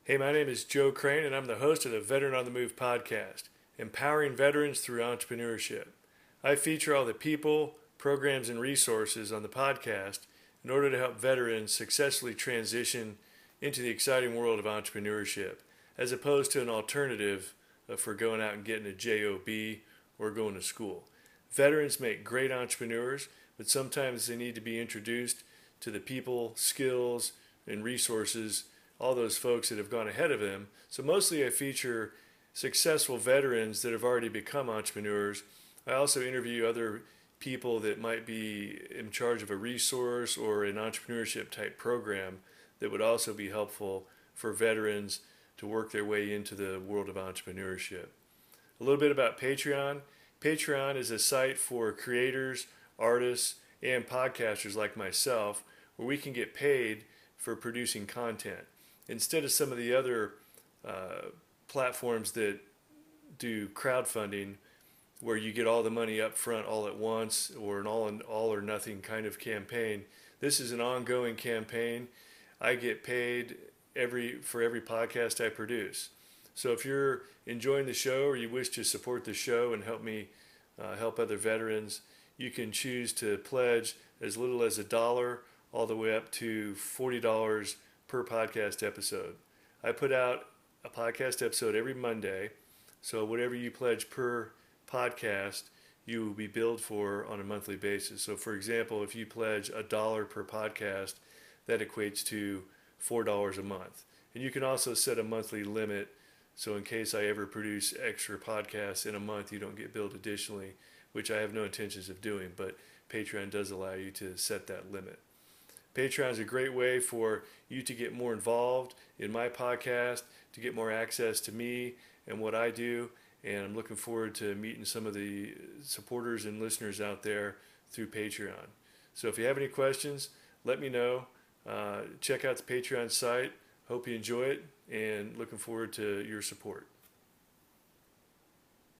Hey, my name is Joe Crane, and I'm the host of the Veteran on the Move podcast, empowering veterans through entrepreneurship. I feature all the people, programs, and resources on the podcast in order to help veterans successfully transition into the exciting world of entrepreneurship, as opposed to an alternative for going out and getting a job or going to school. Veterans make great entrepreneurs, but sometimes they need to be introduced to the people, skills, and resources, all those folks that have gone ahead of them. So mostly I feature successful veterans that have already become entrepreneurs. I also interview other people that might be in charge of a resource or an entrepreneurship type program that would also be helpful for veterans to work their way into the world of entrepreneurship. A little bit about Patreon. Patreon is a site for creators, artists, and podcasters like myself where we can get paid for producing content. Instead of some of the other platforms that do crowdfunding where you get all the money up front all at once or an all or nothing kind of campaign, this is an ongoing campaign. I get paid for every podcast I produce. So if you're enjoying the show or you wish to support the show and help me help other veterans, you can choose to pledge as little as $1 all the way up to $40 per podcast episode. I put out a podcast episode every Monday, so whatever you pledge per podcast, you will be billed for on a monthly basis. So for example, if you pledge $1 per podcast, that equates to $4 a month. And you can also set a monthly limit, so in case I ever produce extra podcasts in a month, you don't get billed additionally, which I have no intentions of doing, but Patreon does allow you to set that limit. Patreon is a great way for you to get more involved in my podcast, to get more access to me and what I do, and I'm looking forward to meeting some of the supporters and listeners out there through Patreon. So if you have any questions, let me know. Check out the Patreon site. Hope you enjoy it, and looking forward to your support.